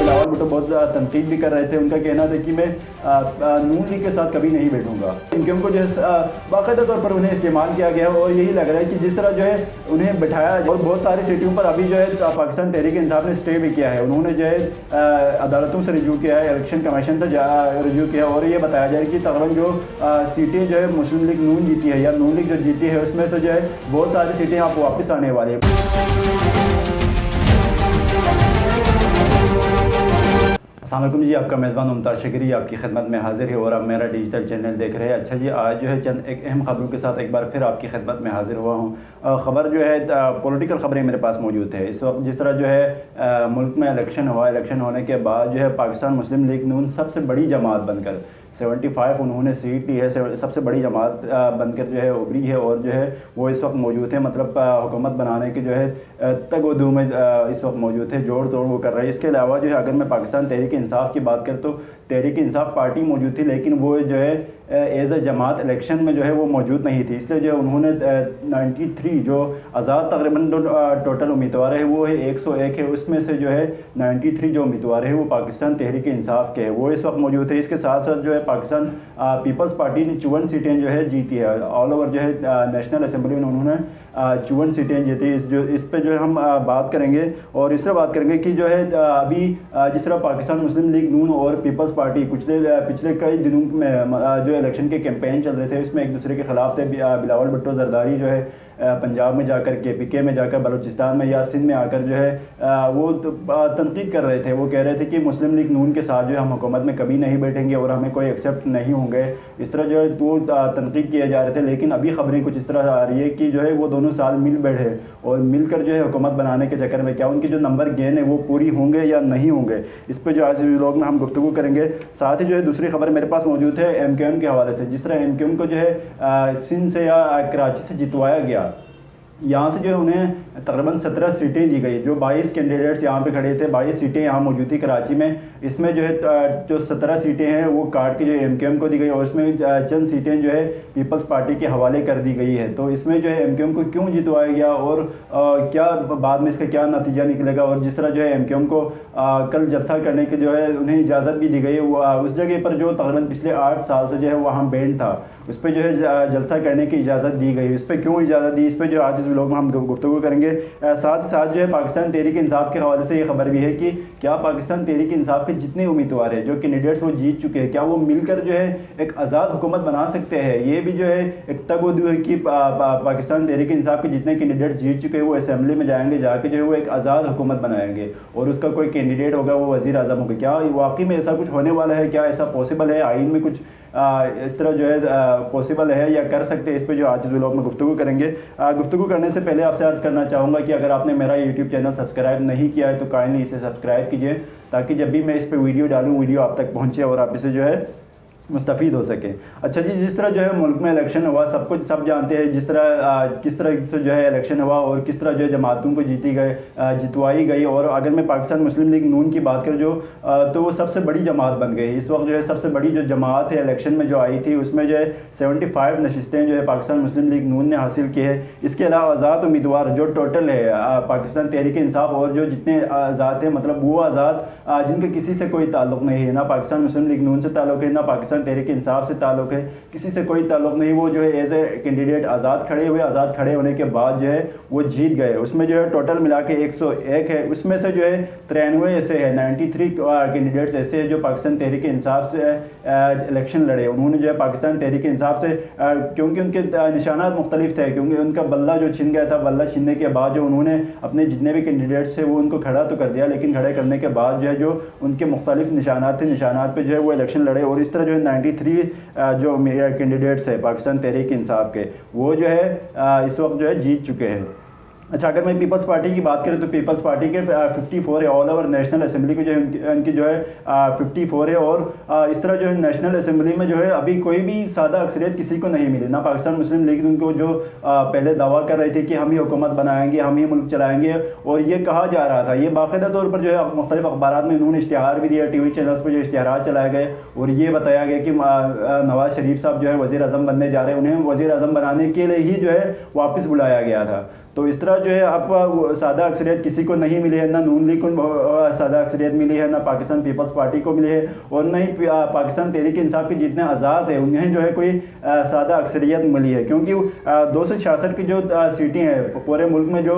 बिलावल भुट्टो बहुत तनकीद भी कर रहे थे। उनका कहना था कि मैं नून लीग के साथ कभी नहीं बैठूंगा। इनकम को जो है बाकायदा तौर पर उन्हें इस्तेमाल किया गया और यही लग रहा है कि जिस तरह जो है उन्हें बैठाया और बहुत सारी सीटों पर अभी जो है पाकिस्तान तहरीक इंसाफ ने स्टे भी किया है। उन्होंने जो है अदालतों से रिव्यू किया है, इलेक्शन कमीशन से रिव्यू किया और ये बताया जाए कि तकरीबन जो सीटें जो है मुस्लिम लीग नून जीती है या नून लीग जो जीती है उसमें से जो है बहुत सारी सीटें आप वापस आने वाली है। अस्सलाम वालेकुम जी, आपका मेज़बान मुमताज़ शकरी आपकी खिदमत में हाजिर है और आप मेरा डिजिटल चैनल देख रहे हैं। अच्छा जी, आज जो है चंद एक अहम खबरों के साथ एक बार फिर आपकी खिदमत में हाजिर हुआ हूँ। ख़बर जो है पॉलिटिकल ख़बरें मेरे पास मौजूद है। इस वक्त जिस तरह जो है मुल्क में इलेक्शन हुआ, इलेक्शन होने के बाद जो है पाकिस्तान मुस्लिम लीग नून सबसे बड़ी जमात बनकर 75 उन्होंने सीट ली है, सबसे बड़ी जमात बनकर जो है उभरी है और जो है वो इस वक्त मौजूद है। मतलब हुकूमत बनाने के जो है तगोदू में इस वक्त मौजूद है, जोड़ तोड़ वो कर रहा है। इसके अलावा जो है अगर मैं पाकिस्तान तहरीक इंसाफ की बात करूँ तो तहरीक इंसाफ पार्टी मौजूद थी, लेकिन वो जो है एज ए जमात इलेक्शन में जो है वो मौजूद नहीं थी। इसलिए जो है उन्होंने 93 जो आज़ाद तकरीबन टोटल उम्मीदवार है वो है 101 है, उसमें से जो है 93 जो उम्मीदवार है वो पाकिस्तान तहरीक इंसाफ के है, वो इस वक्त मौजूद है। इसके साथ साथ जो है पाकिस्तान पीपल्स पार्टी ने 54 सीटें जो है जीती है। ऑल ओवर जो है नेशनल असम्बली में उन्होंने 54 सीटें जीती। इस पर जो है हम बात करेंगे और इस तरह बात करेंगे कि जो है अभी जिस तरह पाकिस्तान मुस्लिम लीग नून और पीपल्स पार्टी पिछले कई दिनों में जो इलेक्शन के कैंपेन चल रहे थे उसमें एक दूसरे के खिलाफ थे। बिलावल भुट्टो जरदारी जो है पंजाब में जाकर KPK में जाकर बलूचिस्तान में या सिंध में आकर जो है वो तनकीद कर रहे थे। वो कह रहे थे कि मुस्लिम लीग नून के साथ जो है हम हुकूमत में कभी नहीं बैठेंगे और हमें कोई एक्सेप्ट नहीं होंगे। इस तरह जो है वो तनकीद किए जा रहे थे, लेकिन अभी खबरें कुछ इस तरह आ रही है कि जो है वो दोनों साल मिल बैठे और मिलकर जो है हुकूमत बनाने के चक्कर में क्या उनकी जो नंबर गेन है वो पूरी होंगे या नहीं होंगे, इस पर जो आज व्लॉग में हम गुफ्तगू करेंगे। साथ ही जो है दूसरी खबर मेरे पास मौजूद है MKM के हवाले से। जिस तरह MKM को जो है सिंध से या कराची से जितवाया गया, यहाँ से जो है उन्हें तकरीबन 17 सीटें दी गई। जो 22 कैंडिडेट्स यहाँ पे खड़े थे, 22 सीटें यहाँ मौजूद थी कराची में। इसमें जो है जो 17 सीटें हैं वो काट के जो MKM को दी गई और इसमें चंद सीटें जो है पीपल्स पार्टी के हवाले कर दी गई है। तो इसमें जो है MKM को क्यों जितवाया गया और क्या बाद में इसका क्या नतीजा निकलेगा। और जिस तरह जो है MKM को कल जलसा करने की जो है उन्हें इजाज़त भी दी गई, उस जगह पर जो तकरीबन पिछले 8 साल से जो है वहाँ बैंड था उस पर जो है जलसा करने की इजाज़त दी गई। इस पर क्यों इजाज़त दी, इस पर जो आज इस व्लॉग में हम गुफ्तगू करेंगे। साथ ही साथ जो है पाकिस्तान तहरीक इंसाफ के हवाले से ये खबर भी है कि क्या पाकिस्तान तहरीक इंसाफ के जितने उम्मीदवार हैं, जो कैंडिडेट्स वो जीत चुके हैं, क्या वो मिलकर जो है एक आज़ाद हुकूमत बना सकते हैं। ये भी जो है एक तगोदू है कि पाकिस्तान तहरीक इंसाफ के जितने कैंडिडेट्स जीत चुके हैं वो असम्बली में जाएंगे, जाके जो है वो एक आज़ाद हुकूमत बनाएंगे और उसका कोई कैंडिडेट होगा वो वज़ीर आज़म होगा। क्या वाकई में ऐसा कुछ होने वाला है, क्या ऐसा पॉसिबल है, आइन में कुछ इस तरह जो है पॉसिबल है या कर सकते हैं, इस पर जो आज इस व्लॉग में गुफ्तगू करेंगे। गुफ्तगू करने से पहले आपसे अर्ज़ करना चाहूँगा कि अगर आपने मेरा यूट्यूब चैनल सब्सक्राइब नहीं किया है तो काइंडली इसे सब्सक्राइब कीजिए ताकि जब भी मैं इस पर वीडियो डालूँ वीडियो आप तक पहुँचे और आप इसे जो है मुस्तफ़ीद हो सके। अच्छा जी, जिस तरह जो है मुल्क में इलेक्शन हुआ सब जानते हैं जिस तरह किस तरह से जो है इलेक्शन हुआ और किस तरह जो है जमातों को जितवाई गई। और अगर मैं पाकिस्तान मुस्लिम लीग नून की बात करूँ जो तो वो सबसे बड़ी जमात बन गई। इस वक्त जो है सबसे बड़ी जो जमात है इलेक्शन में जो आई थी उसमें जो है 75 नशिस्तें जो है पाकिस्तान मुस्लिम लीग नून ने हासिल की है। इसके अलावा आज़ाद उम्मीदवार जो टोटल है पाकिस्तान तहरीक इंसाफ और जो जितने आज़ाद हैं, मतलब वो आज़ाद जिनका किसी से कोई ताल्लुक़ नहीं है, ना पाकिस्तान मुस्लिम लीग नून से ताल्लुक़ है ना पाकिस्तान तहरीक इंसाफ से ताल्लुक़ है, किसी से कोई ताल्लुक़ नहीं। वो जो है एज ए कैंडिडेट आज़ाद खड़े हुए, आज़ाद खड़े होने के बाद जो है वो जीत गए। उसमें जो है टोटल मिला के 101 है, उसमें से जो है 93 ऐसे है, 93 कैंडिडेट्स ऐसे हैं जो पाकिस्तान तहरीक इंसाफ से इलेक्शन लड़े। उन्होंने जो है पाकिस्तान तहरीक इंसाफ से क्योंकि उनके निशानात मुख्तलिफ थे, क्योंकि उनका बल्ला जो छिन गया था, बल्ला छिनने के बाद जो उन्होंने अपने जितने भी कैंडिडेट्स थे वो उनको खड़ा तो कर दिया, लेकिन खड़े करने के बाद जो है जो उनके मुख्तलिफ निशानात थे, निशानात पर जो है वो इलेक्शन लड़े और इस तरह जो है 93 जो कैंडिडेट्स है पाकिस्तान तहरीक इंसाफ के वो जो है इस वक्त जो है जीत चुके हैं। अच्छा, अगर मैं पीपल्स पार्टी की बात करें तो पीपल्स पार्टी के 54 है, ऑल ओवर नेशनल असेंबली की जो उनकी जो है 54 है। और इस तरह जो है नेशनल असेंबली में जो है अभी कोई भी सादा अक्सरियत किसी को नहीं मिली। ना पाकिस्तान मुस्लिम लीग उनको जो पहले दावा कर रहे थे कि हम ही हुकूमत बनाएंगे, हम ही मुल्क चलाएंगे, और ये कहा जा रहा था, ये बाकायदा तौर पर जो है मुख्तलिफ अखबार में उन्होंने इश्तिहार भी दिया, TV चैनल्स पर जो इश्तिहार चलाए गए और ये बताया गया कि नवाज शरीफ साहब जो है वज़ीर आज़म बनने जा रहे हैं, उन्हें वज़ीर आज़म बनाने के लिए ही जो है वापस बुलाया गया था। तो इस तरह जो है अब सादा अक्सरियत किसी को नहीं मिली है, ना नून लीग को सादा अक्सरियत मिली है, ना पाकिस्तान पीपल्स पार्टी को मिली है, और न ही पाकिस्तान तहरीक इंसाफ के जितने आज़ाद है उन्हें जो है कोई सादा अक्सरियत मिली है। क्योंकि 266 की जो सीटें हैं पूरे मुल्क में, जो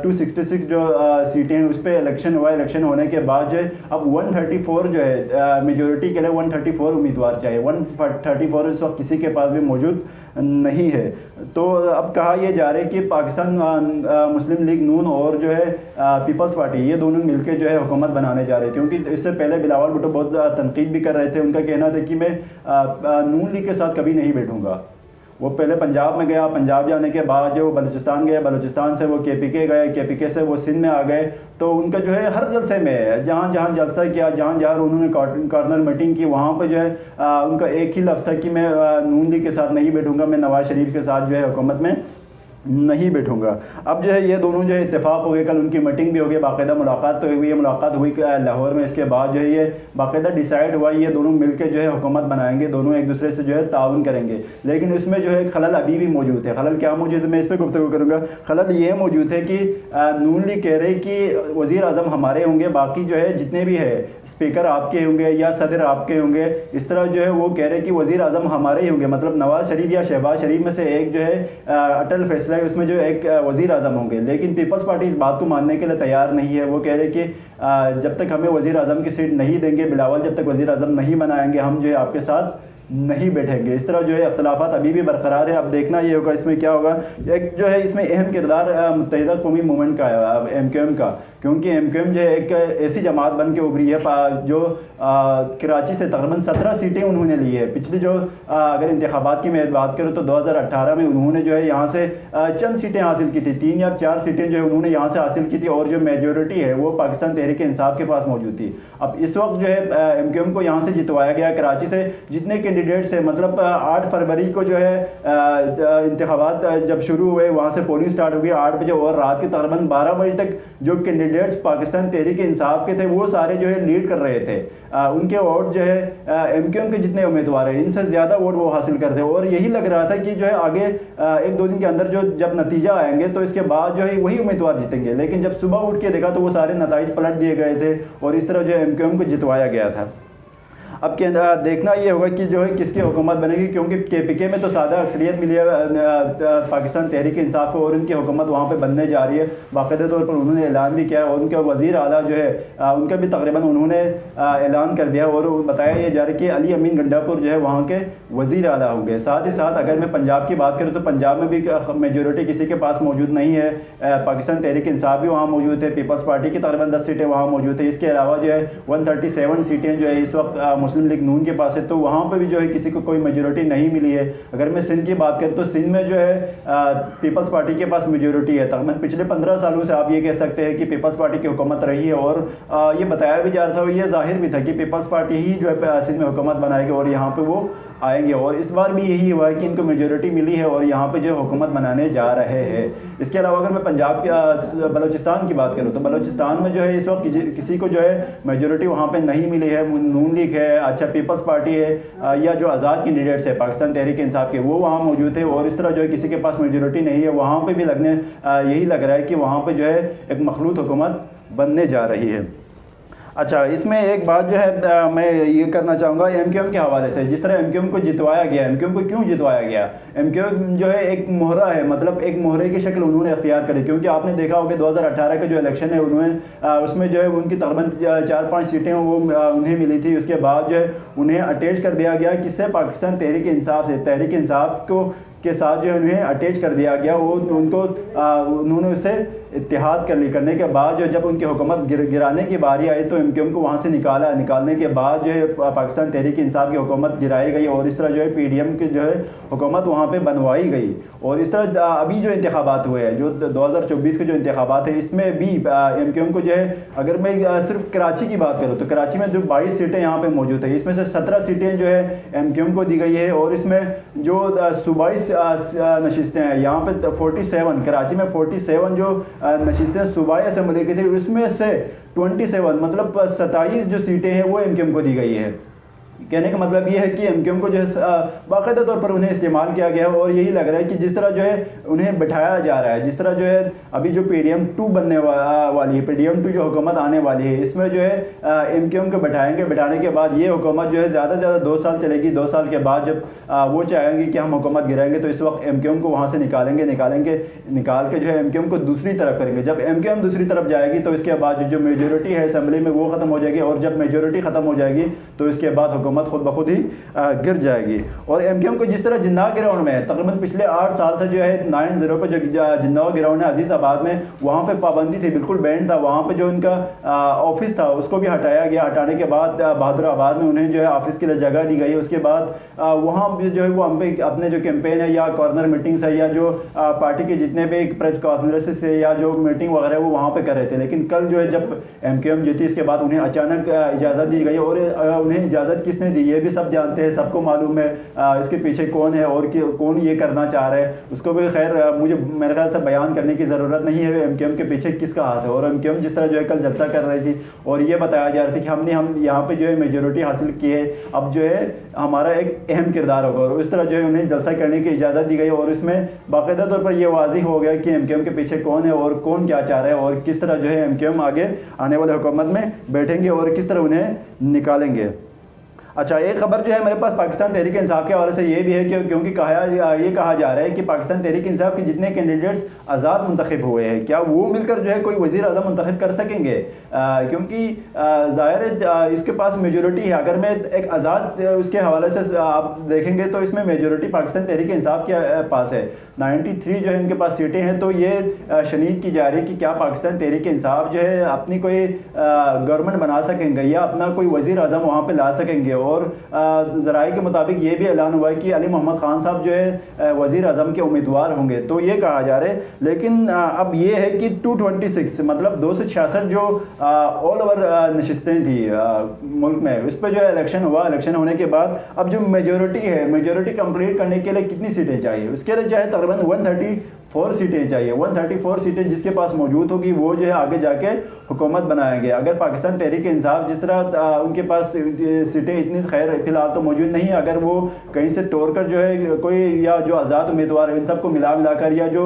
266 जो सीटें हैं उस पर इलेक्शन हुआ। इलेक्शन होने के बाद जो है अब 134 जो है मेजोरिटी के लिए 134 उम्मीदवार चाहिए। 134 इस वक्त किसी के पास भी मौजूद नहीं है। तो अब कहा यह जा रहा है कि पाकिस्तान मुस्लिम लीग नून और जो है पीपल्स पार्टी, ये दोनों मिलकर जो है हुकूमत बनाने जा रहे हैं। क्योंकि इससे पहले बिलावल भुट्टो बहुत तनकीद भी कर रहे थे। उनका कहना था कि मैं नून लीग के साथ कभी नहीं बैठूंगा। वो पहले पंजाब में गया, पंजाब जाने के बाद जो बलूचिस्तान गया, बलूचिस्तान से वो KPK गए, KPK से वो सिंध में आ गए। तो उनका जो है हर जलसे में जहाँ जहाँ जलसा किया, जहाँ जहाँ उन्होंने कॉर्नर मीटिंग की, वहाँ पर जो है उनका एक ही लफ्ज़ था कि मैं नून लीग के साथ नहीं बैठूंगा, मैं नवाज शरीफ के साथ जो है हुकूमत में नहीं बैठूंगा। अब जो है ये दोनों जो है इत्तेफाक हो गए, कल उनकी मीटिंग भी हो गई, बाकायदा मुलाकात तो हुई है, मुलाकात हुई लाहौर में। इसके बाद जो है ये बाकायदा डिसाइड हुआ ये दोनों मिलकर जो है हुकूमत बनाएंगे, दोनों एक दूसरे से जो है ताउन करेंगे। लेकिन इसमें जो है खलल अभी भी मौजूद है। खलल क्या मौजूद है, मैं इस पर गुफ्तगू करूँगा। खलल ये मौजूद है कि नून लीग कह रहे कि वज़ीर आज़म हमारे होंगे, बाकी जो है जितने भी है स्पीकर आपके होंगे या सदर आपके होंगे। इस तरह जो है वो कह रहे कि वज़ीर आज़म हमारे ही होंगे, मतलब नवाज शरीफ या शहबाज शरीफ में से एक जो है अटल फैसला है उसमें जो एक वज़ीर आज़म होंगे। लेकिन पीपल्स पार्टी इस बात को मानने के लिए तैयार नहीं है। वो कह रहे कि जब तक हमें वज़ीर आज़म की सीट नहीं देंगे, बिलावल जब तक वज़ीर आज़म नहीं बनाएंगे, हम जो है आपके साथ नहीं बैठेंगे। इस तरह जो है अख्तलाफात अभी भी बरकरार है। अब देखना ये होगा इसमें क्या होगा। एक जो है इसमें अहम किरदार मुत्तहिदा कौमी मूवमेंट का है, MQM का। क्योंकि MQM जो है एक ऐसी जमात बन के उभरी है जो कराची से तकरीबन 17 सीटें उन्होंने ली है। पिछली जो अगर इंतखाबात की मैं बात करूँ तो 2018 में उन्होंने जो है यहाँ से चंद सीटें हासिल की थी, 3 या 4 सीटें जो है उन्होंने यहाँ से हासिल की थी, और जो मेजोरिटी है वो पाकिस्तान तहरीक इंसाफ के पास मौजूद थी। अब इस वक्त जो है MQM को यहाँ से जितवाया गया कराची से। जितने कैंडिडेट्स है, मतलब 8 फरवरी को जो है इंतखाबात जब शुरू हुए, वहाँ से पोलिंग स्टार्ट हो गई 8 बजे, और रात के तकरीबन 12 बजे तक जो कैंडिडेट्स पाकिस्तान तहरीक इंसाफ के थे वो सारे जो है लीड कर रहे थे। उनके वोट जो है MQM के जितने उम्मीदवार हैं इनसे ज़्यादा वोट वो हासिल करते हैं। और यही लग रहा था कि जो है आगे 1-2 दिन के अंदर जो जब नतीजा आएंगे तो इसके बाद जो है वही उम्मीदवार जीतेंगे। लेकिन जब सुबह उठ के देखा तो वो सारे नताइज पलट दिए गए थे, और इस तरह जो है MQM को जितवाया गया था। अब देखना ये होगा कि जो है किसकी हुकूमत बनेगी। क्योंकि KPK में तो सादा अक्सरियत मिली है पाकिस्तान तहरीक इंसाफ को, और उनकी हुकूमत वहाँ पे बनने जा रही है। बाकायदा तौर पर उन्होंने ऐलान भी किया है, और उनके वज़ीर आला जो है उनका भी तकरीबन उन्होंने ऐलान कर दिया, और बताया ये जा रहा है कि अली अमीन गंडापुर जो है वहाँ के वज़ीर आला होंगे। साथ ही साथ अगर मैं पंजाब की बात करूँ तो पंजाब में भी मेजोरिटी किसी के पास मौजूद नहीं है। पाकिस्तान तहरीक इंसाफ भी वहाँ मौजूद है, पीपल्स पार्टी की तकरीबन 10 सीटें वहाँ मौजूद है। इसके अलावा जो है 137 सीटें जो है इस वक्त मुस्लिम लीग नून के पास है। तो वहाँ पे भी जो है किसी को कोई मेजोरिटी नहीं मिली है। अगर मैं सिंध की बात करूँ तो सिंध में जो है पीपल्स पार्टी के पास मेजोरिटी है। तकरीबन पिछले 15 सालों से आप ये कह सकते हैं कि पीपल्स पार्टी की हुकूमत रही है, और ये बताया भी जा रहा था और ये जाहिर भी था कि पीपल्स पार्टी ही जो है सिंध में हुकूमत बनाएगी और यहाँ पर वो आएंगे। और इस बार भी यही हुआ है कि इनको मेजोरिटी मिली है और यहाँ पे जो हुकूमत बनाने जा रहे हैं। इसके अलावा अगर मैं पंजाब के बलूचिस्तान की बात करूँ तो बलूचिस्तान में जो है इस वक्त किसी को जो है मेजोरिटी वहाँ पे नहीं मिली है। नून लीग है, अच्छा पीपल्स पार्टी है, या जो आज़ाद कैंडिडेट्स है पाकिस्तान तहरीक इंसाफ के, वो वहाँ मौजूद है। और इस तरह जो है किसी के पास मेजोरिटी नहीं है। वहाँ पर भी यही लग रहा है कि वहाँ पर जो है एक मखलूत हुकूमत बनने जा रही है। अच्छा, इसमें एक बात जो है मैं ये करना चाहूँगा MQM के हवाले से। जिस तरह MQM को जितवाया गया, MQM को क्यों जितवाया गया? MQM जो है एक मोहरा है, मतलब एक मोहरे की शक्ल उन्होंने अख्तियार करी। क्योंकि आपने देखा होगा 2018 का जो इलेक्शन है उन्होंने उसमें जो है उनकी तकरीबन 4-5 सीटें वो उन्हें मिली थी। उसके बाद जो है उन्हें अटैच कर दिया गया किससे? पाकिस्तान तहरीक इंसाफ से। तहरीक इंसाफ के साथ जो है उन्हें अटैच कर दिया गया। वो उन्होंने उससे इत्तेहाद करने के बाद जो जब उनकी हुकूमत गिराने की बारी आई तो MQM को वहाँ से निकालने के बाद जो है पाकिस्तान तहरीक इंसाफ की हुकूमत गिराई गई। और इस तरह जो है PDM की जो है हुकूमत वहाँ पे बनवाई गई। और इस तरह अभी जो इंतखाबात हुए हैं, जो 2024 के जो इंतखाबात है, इसमें भी MQM को जो है, अगर मैं सिर्फ कराची की बात करूँ तो कराची में जो 22 सीटें यहाँ पर मौजूद है, इसमें से 17 सीटें जो है MQM को दी गई है। और इसमें जो सूबाई नशिस्तें हैं यहाँ पे 47, कराची में 47 जो नशिस्तें सूबाई असम्बली की थी, उसमें से 27 मतलब 27 जो सीटें हैं वो MQM को दी गई है। कहने का मतलब ये है कि एमक्यूएम को जो है बाकायदा तौर पर उन्हें इस्तेमाल किया गया है और यही लग रहा है कि जिस तरह जो है उन्हें बैठाया जा रहा है, जिस तरह जो है अभी जो PDM 2 बनने वाली है, PDM 2 जो हुकूमत आने वाली है, इसमें जो है एमक्यूएम को बैठाएंगे। बैठाने के बाद ये हुकूमत जो है ज़्यादा से ज़्यादा 2 साल चलेगी। 2 साल के बाद जब वो चाहेंगे कि हम हुकूमत गिराएंगे तो इस वक्त एमक्यूएम को वहाँ से निकाल के जो है एमक्यूएम को दूसरी तरफ करेंगे। जब एमक्यूएम दूसरी तरफ जाएगी तो इसके बाद जो मेजोरिटी है असेंबली में वो ख़त्म हो जाएगी और जब मेजोरिटी ख़त्म हो जाएगी तो इसके बाद हुकूमत खुद ब खुद ही गिर जाएगी। और एमक्यूएम को जिस तरह जिन्ना ग्राउंड में तकरीबन पिछले 8 साल से जो है 9-0 पे जो जिन्ना ग्राउंड है अजीज़ाबाद में, वहाँ पे पाबंदी थी, बिल्कुल बैन था। वहाँ पे जो इनका ऑफिस था उसको भी हटाया गया। हटाने के बाद बहादुराबाद में उन्हें जो है ऑफिस के लिए जगह दी गई। उसके बाद वहाँ जो है वो हम पे अपने जो कैंपेन है या कॉर्नर मीटिंग्स है या जो पार्टी के जितने भी प्रेस कॉन्फ्रेंसेस है या जो मीटिंग वगैरह वो वहाँ पे कर रहे थे। लेकिन कल जो है जब एमक्यूएम जीती इसके बाद उन्हें अचानक इजाज़त दी गई। और उन्हें इजाज़त किसने दी ये भी सब जानते हैं, सबको मालूम है इसके पीछे कौन है और कौन ये करना चाह रहा है। उसको भी खैर मुझे मेरे ख्याल से बयान करने की ज़रूरत नहीं है एमक्यूएम के पीछे किसका हाथ है। और एमक्यूएम जिस तरह जो है कल जलसा कर रही थी और ये बताया जा रहा था कि हम यहाँ पे जो है मेजोरिटी हासिल की है, अब जो है हमारा एक अहम किरदार होगा। और इस तरह जो है उन्हें जलसा करने की इजाज़त दी गई और इसमें बाकायदा तौर पर यह वाज़ेह हो गया कि एमक्यूएम के पीछे कौन है और कौन क्या चाह रहा है और किस तरह जो है एमक्यूएम आगे आने वाले हुकूमत में बैठेंगे और किस तरह उन्हें निकालेंगे। अच्छा, एक खबर जो है मेरे पास पाकिस्तान तहरीक इंसाफ के हवाले से ये भी है कि क्योंकि ये कहा जा रहा है कि पाकिस्तान तहरीक इंसाफ के जितने कैंडिडेट्स आज़ाद मुंतखब हुए हैं क्या वो मिलकर जो है कोई वज़ीर आज़म मुंतखब कर सकेंगे, क्योंकि ज़ाहिर है इसके पास मेजोरिटी है। अगर मैं एक आज़ाद उसके हवाले से आप देखेंगे तो इसमें मेजोरिटी पाकिस्तान तहरीक इंसाफ के पास है। 93 जो है इनके पास सीटें हैं। तो ये शनीद की जा रही है कि क्या पाकिस्तान तहरीक इंसाफ जो है अपनी कोई गवर्नमेंट बना सकेंगे या अपना कोई वज़ीर आज़म वहाँ पर ला सकेंगे। और ज़राए के मुताबिक ये भी ऐलान हुआ है कि अली मोहम्मद खान साहब जो है वज़ीर आज़म के उम्मीदवार होंगे, तो ये कहा जा रहा है। लेकिन अब ये है कि 226 मतलब 266 जो ऑल ओवर नशिस्तें थी मुल्क में, उस पर जो है इलेक्शन हुआ। इलेक्शन होने के बाद अब जो मेजोरिटी है, मेजोरिटी कंप्लीट करने के लिए कितनी सीटें चाहिए, उसके लिए चाहे तकरीबन 134 सीटें चाहिए। 134 सीटें जिसके पास मौजूद होगी वो जो है आगे जाके हुकूमत बनाएंगे। अगर पाकिस्तान तहरीक इंसाफ जिस तरह उनके पास सीटें इतनी खैर फिलहाल तो मौजूद नहीं है, अगर वो कहीं से तोड़ कर जो है कोई या जो आज़ाद उम्मीदवार है इन सबको मिलाकर या जो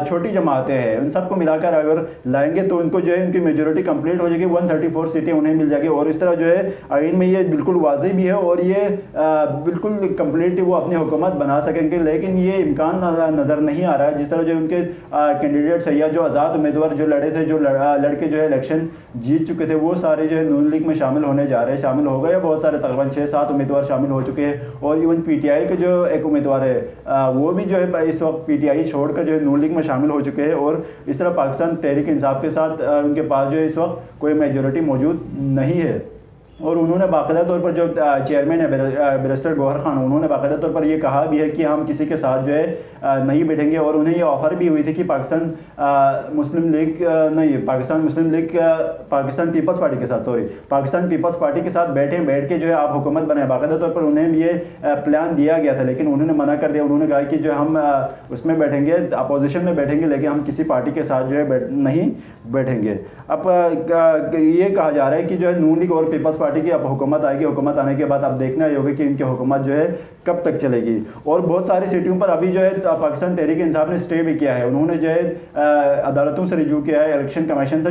छोटी जमातें हैं उन सबको मिलाकर अगर लाएंगे तो उनको जो है उनकी मेजोरिटी कंप्लीट हो जाएगी, 134 सीटें उन्हें मिल जाएगी। और इस तरह जो है आइन में ये बिल्कुल वाज़ेह भी है और ये बिल्कुल कंप्लीट वो अपनी हुकूमत बना सकेंगे। लेकिन ये इम्कान नज़र नहीं आ रहा है। जिस तरह जो उनके कैंडिडेट्स है या जो आज़ाद उम्मीदवार जो लड़े थे, जो लड़के जो है इलेक्शन जीत चुके थे, वो सारे जो है नून लीग में शामिल होने जा रहे हैं, शामिल हो गए। बहुत सारे तकरीबन 6-7 उम्मीदवार शामिल हो चुके हैं। और इवन PTI के जो एक उम्मीदवार है वो भी जो है इस वक्त PTI छोड़कर जो है नून लीग में शामिल हो चुके हैं। और इस तरह पाकिस्तान तहरीक इंसाफ के साथ उनके पास जो है इस वक्त कोई मेजोरिटी मौजूद नहीं है। और उन्होंने बाकायदा तौर पर जो चेयरमैन है बैरिस्टर गौहर खान, उन्होंने बाकायदा तौर पर ये कहा भी है कि हम किसी के साथ जो है नहीं बैठेंगे। और उन्हें ये ऑफ़र भी हुई थी कि पाकिस्तान मुस्लिम लीग नहीं, पाकिस्तान मुस्लिम लीग पाकिस्तान पीपल्स पार्टी के साथ पाकिस्तान पीपल्स पार्टी के साथ बैठ के जो है आप हुकूमत बनाए। बाकायदा तौर पर उन्हें ये प्लान दिया गया था लेकिन उन्होंने मना कर दिया। उन्होंने कहा कि जो हम उसमें बैठेंगे, अपोजिशन में बैठेंगे, लेकिन हम किसी पार्टी के साथ जो है नहीं बैठेंगे। अब ये कहा जा रहा है कि जो है नून लीग और पीपल्स पार्टी की अब हुकूमत आएगी। हुकूमत आने के बाद अब देखना ही होगा कि इनकी हुकूमत जो है कब तक चलेगी। और बहुत सारी सीटों पर अभी जो है पाकिस्तान तहरीक इंसाफ ने स्टे भी किया है। उन्होंने जो है अदालतों से रिव्यू किया है, इलेक्शन कमीशन से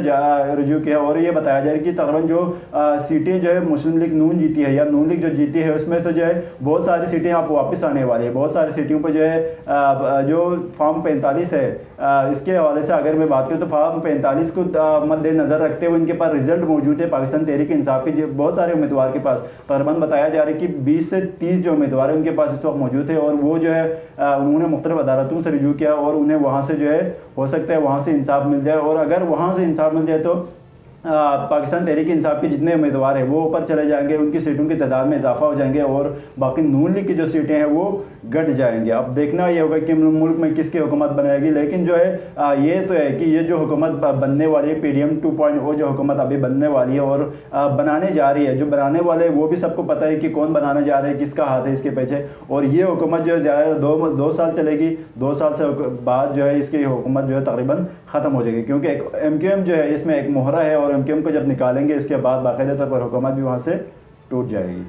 रिव्यू किया। और ये बताया जा रहा है कि तकरीबन जो सीटें जो है मुस्लिम लीग नून जीती है या नून लीग जो जीती है उसमें से जो है बहुत सारी सीटें आप वापस आने वाली है। बहुत सारी सीटों पर जो है जो फॉर्म 45 है इसके हवाले से अगर मैं बात करूँ तो फॉर्म 45 को मद्देनजर रखते हुए इनके पास रिजल्ट मौजूद है पाकिस्तान तहरीक इंसाफ के बहुत सारे उम्मीदवार के पास। तकरीबन बताया जा रहा है कि 20 से 30 जो उम्मीदवार हैं उनके पास इस वक्त मौजूद है। और वो जो है उन्होंने मुख्तलिफ अदालतों से रिव्यू किया और उन्हें वहाँ से जो है हो सकता है वहाँ से इंसाफ मिल जाए। और अगर वहाँ से इंसाफ मिल जाए तो पाकिस्तान तहरीक इंसाफ के जितने उम्मीदवार हैं वो ऊपर चले जाएंगे, उनकी सीटों की तादाद में इजाफा हो जाएंगे और बाकी नून लीग की जो सीटें हैं वो घट जाएंगे। अब देखना ये होगा कि मुल्क में किसकी हुकूमत बनाएगी। लेकिन जो है ये तो है कि ये जो हुकूमत बनने वाली है PDM 2.0 जो हुकूमत अभी बनने वाली है और बनाने जा रही है, जो बनाने वाले वो भी सबको पता है कि कौन बनाने जा रहे हैं, किसका हाथ है इसके पीछे। और ये हुकूमत जो है ज़्यादा 2 साल चलेगी। 2 साल से बाद जो है इसकी हुकूमत जो है तकरीबन ख़त्म हो जाएगी, क्योंकि एक MQM जो है इसमें एक मोहरा है और MQM को जब निकालेंगे इसके बाद बाकायदा तौर पर हुकूमत भी वहाँ से टूट जाएगी।